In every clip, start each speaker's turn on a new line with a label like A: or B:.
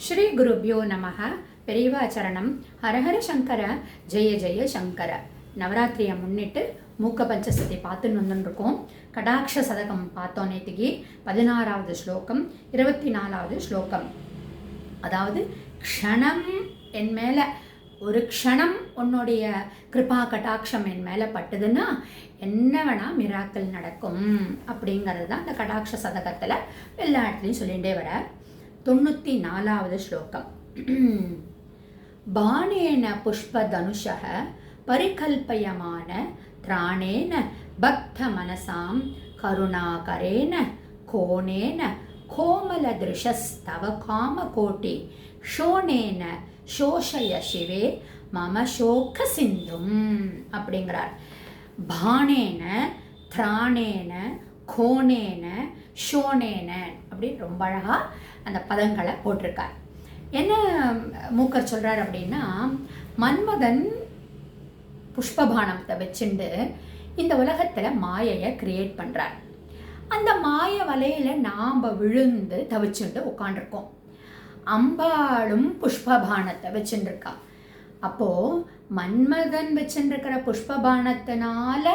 A: ஸ்ரீ குருபியோ நமக. பெரியவாச்சரணம். ஹரஹர சங்கர, ஜெய ஜெய சங்கர. நவராத்திரியை முன்னிட்டு மூக்க பஞ்சசதி பார்த்துன்னு வந்துருக்கோம். கடாட்ச சதகம் பார்த்தோம் நேற்றுக்கு. 16வது ஸ்லோகம், 24வது ஸ்லோகம். அதாவது க்ஷணம் என் மேலே ஒரு க்ஷணம் உன்னுடைய கிருபா கடாட்சம் என் மேலே பட்டுதுன்னா என்ன வேணா மிராக்கள் நடக்கும் அப்படிங்கிறது தான் அந்த கடாட்ச சதகத்தில் எல்லா இடத்துலையும் சொல்லிகிட்டே வர. 94வது ஸ்லோகம். பாணேன புஷ்பதனுஷः பரிகல்பயமான திராணேன பக்த மனசாம் கருணாகரேன கோணேன கோமலதிருஷஸ்தவ காமகோட்டி ஷோணேன சோஷய சிவே மம சோக சிந்தும் அப்படிங்கிறார். பாணேன திராணேன கோணேன ஷோணேன அப்படின்னு ரொம்ப அழகாக அந்த பதங்களை போட்டிருக்கார். என்ன மூக்கர் சொல்கிறார் அப்படின்னா, மன்மதன் புஷ்பபானத்தை வச்சுண்டு இந்த உலகத்தில் மாயையை கிரியேட் பண்ணுறார். அந்த மாய வலையில் நாம் விழுந்து தவிச்சுட்டு உட்காண்டிருக்கோம். அம்பாளும் புஷ்பபானத்தை வச்சுட்டுருக்கா. அப்போது மன்மதன் வச்சுருக்கிற புஷ்பபானத்தினால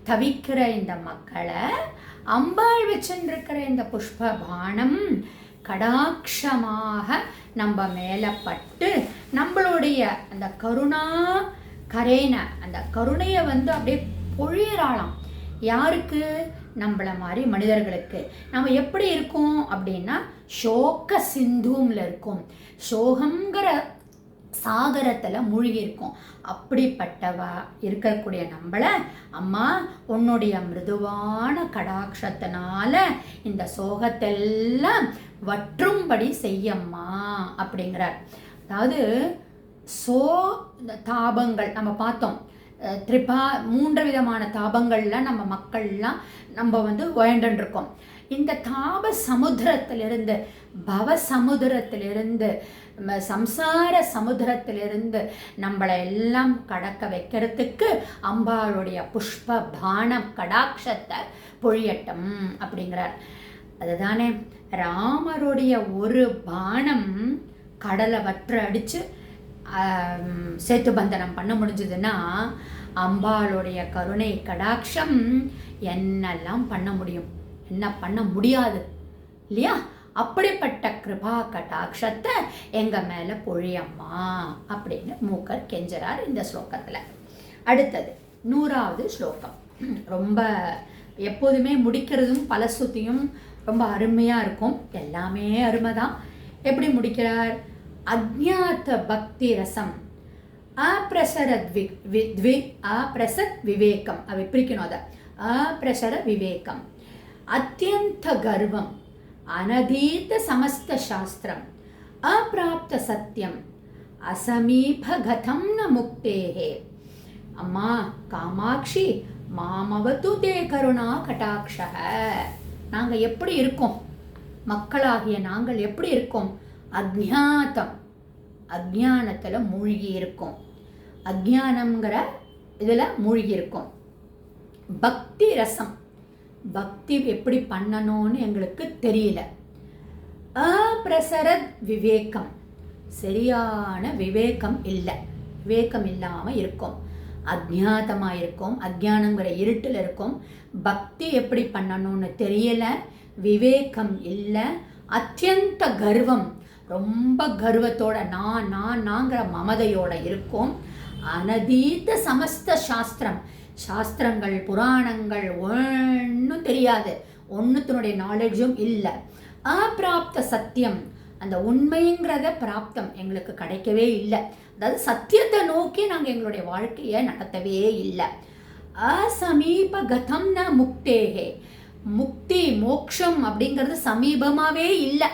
A: தவிக்கிற இந்த மக்களை அம்பாள் வச்சுருக்கிற இந்த புஷ்பபானம் கடாட்சமாக நம்ம மேலே பட்டு நம்மளுடைய அந்த கருணா கரேன அந்த கருணையை அப்படியே பொழியறாளாம். யாருக்கு? நம்மள மாதிரி மனிதர்களுக்கு. நம்ம எப்படி இருக்கோம் அப்படின்னா சோக சிந்துவில் இருக்கும், சோகங்கிற சாகரத்தில் மூழ்கி இருக்கும். அப்படிப்பட்டவ இருக்கக்கூடிய நம்மளை அம்மா உன்னுடைய மிருதுவான கடாட்சத்தினால இந்த சோகத்தெல்லாம் வற்றும்படி செய்யம்மா அப்படிங்கிறார். அதாவது தாபங்கள் நம்ம பார்த்தோம். மூன்று விதமான தாபங்கள்லாம் நம்ம மக்கள்லாம் நம்ம உயண்டுருக்கோம். இந்த தாப சமுத்திரத்திலிருந்து, பவ சமுத்திரத்திலிருந்து, சம்சார சமுத்திரத்திலிருந்து நம்மளை எல்லாம் கடக்க வைக்கிறதுக்கு அம்பாளுடைய புஷ்ப பானம் கடாட்சத்தை பொழியட்டும் அப்படிங்கிறார். அதுதானே ராமருடைய ஒரு பானம் கடலை வற்ற அடித்து சேத்து பந்தனம் பண்ண முடிஞ்சதுன்னா அம்பாளுடைய கருணை கடாட்சம் என்னெல்லாம் பண்ண முடியும், என்ன பண்ண முடியாது இல்லையா? அப்படிப்பட்ட கிருபா கடாட்சத்தை எங்கள் மேலே பொழியம்மா அப்படின்னு மூக்கர் கெஞ்சறார் இந்த ஸ்லோகத்தில். அடுத்தது 100வது ஸ்லோகம். ரொம்ப எப்போதுமே முடிக்கிறதும் பலசுத்தியும் ரொம்ப அருமையாக இருக்கும். எல்லாமே அருமை தான். எப்படி முடிக்கிறார்? அஜ்ஞாத பக்தி ரசம் அப்ரசரத் அப்ரசத் விவேகம். அதை பிரிக்கணும். அதை அப்ரசர விவேகம் அத்தியந்த கர்வம் அனதீத சமஸ்த சாஸ்திரம் அப்ராப்த சத்தியம் அசமீபகதம் ந முக்தேஹே. அம்மா காமாட்சி மாமவது தே கருணா கடாட்சः. நாங்கள் எப்படி இருக்கோம்? மக்களாகிய நாங்கள் எப்படி இருக்கோம்? அஜ்ஞாதம், அஜ்ஞானத்தில் மூழ்கி இருக்கும். அஜ்ஞானங்கிற இதில் மூழ்கி இருக்கும். பக்தி ரசம், பக்தி எப்படி பண்ணணும்னு எங்களுக்கு தெரியல. அப்ரசரத் விவேகம், சரியான விவேகம் இல்லை, விவேகம் இல்லாமல் இருக்கும். அஜ்ஞாதமாக இருக்கும், அஜ்ஞானங்கிற இருட்டில் இருக்கும். பக்தி எப்படி பண்ணணும்னு தெரியல, விவேகம் இல்லை. அத்தியந்த கர்வம், ரொம்ப கர்வத்தோட நாங்கிற மமதையோட இருக்கும். அனதீத சமஸ்த சாஸ்திரம், சாஸ்திரங்கள் புராணங்கள் ஒன்றும் தெரியாது, ஒன்றுத்தினுடைய நாலேஜும் இல்லை. அப்பிராப்த சத்தியம், அந்த உண்மைங்கிறத பிராப்தம் எங்களுக்கு கிடைக்கவே இல்லை. அதாவது சத்தியத்தை நோக்கி நாங்கள் எங்களுடைய வாழ்க்கையை நடத்தவே இல்லை. அசமீபகதம் ந முக்தேஹே, முக்தி மோக்ஷம் அப்படிங்கிறது சமீபமாகவே இல்லை.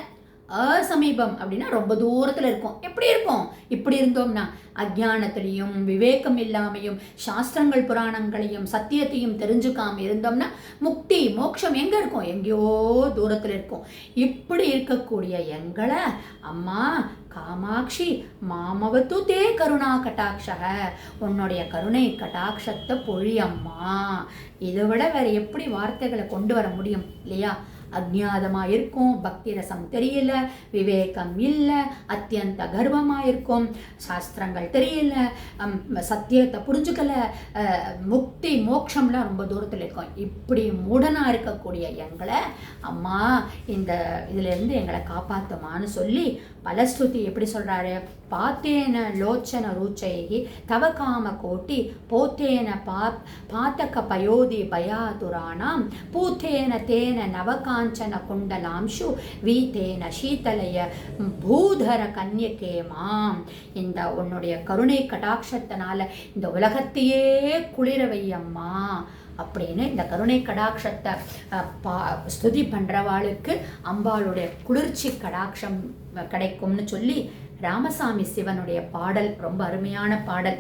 A: அசமீபம் அப்படின்னா ரொம்ப தூரத்தில் இருக்கும். எப்படி இருக்கும்? இப்படி இருந்தோம்னா அஜ்ஞானத்திலையும் விவேகம் இல்லாமையும் சாஸ்திரங்கள் புராணங்களையும் சத்தியத்தையும் தெரிஞ்சுக்காம இருந்தோம்னா முக்தி மோட்சம் எங்கே இருக்கும்? எங்கேயோ தூரத்தில் இருக்கும். இப்படி இருக்கக்கூடிய எங்களை அம்மா காமாட்சி மாமவது தே கருணா கட்டாட்சக, உன்னுடைய கருணை கட்டாட்சத்தை பொழியம்மா. இதை விட வேற எப்படி வார்த்தைகளை கொண்டு வர முடியும் இல்லையா? அஜ்ஞாதமாக இருக்கும், பக்தி ரசம் தெரியல, விவேகம் இல்லை, அத்தியந்த கர்வமாக இருக்கும், சாஸ்திரங்கள் தெரியல, சத்தியத்தை புரிஞ்சுக்கல, முக்தி மோட்சம்லாம் ரொம்ப தூரத்தில் இருக்கும். இப்படி மூடனாக இருக்கக்கூடிய எங்களை அம்மா இந்த இதிலேருந்து எங்களை காப்பாற்றுமான்னு சொல்லி பலஸ்துதி எப்படி சொல்கிறாரு? பாத்தேன லோச்சன ரூச்சைகி தவ காம கோட்டி போத்தேன பாத்தக பயோதி பயாதுராணாம் பூத்தேன தேன நவகாஞ்சன குண்டலாம்சு வீத்தேன சீதலைய பூதர கன்யகே மாம். இந்த உன்னுடைய கருணை கடாட்சத்தினால இந்த உலகத்தையே குளிர வையம்மா அப்படின்னு இந்த கருணை கடாட்சத்தை ஸ்துதி பண்ணுறவாளுக்கு அம்பாளுடைய குளிர்ச்சி கடாட்சம் கிடைக்கும்னு சொல்லி ராமசாமி சிவனுடைய பாடல் ரொம்ப அருமையான பாடல்.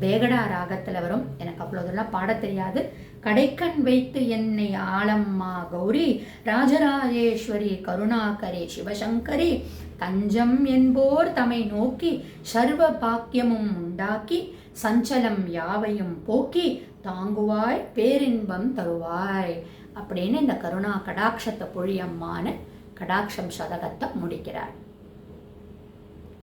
A: பேகடா ராகத்தில் வரும். எனக்கு அவ்வளோதெல்லாம் பாட தெரியாது. கடைக்கண் வைத்து என்னை ஆளம்மா கௌரி ராஜராஜேஸ்வரி கருணாகரி சிவசங்கரி தஞ்சம் என்போர் தமை நோக்கி சர்வ பாக்கியமும் உண்டாக்கி சஞ்சலம் யாவையும் போக்கி தாங்குவாய் பேரின்பம் தருவாய் அப்படின்னு இந்த கருணா கடாட்சத்தை பொழியம்மான கடாட்சம் சதகத்தை முடிக்கிறார்.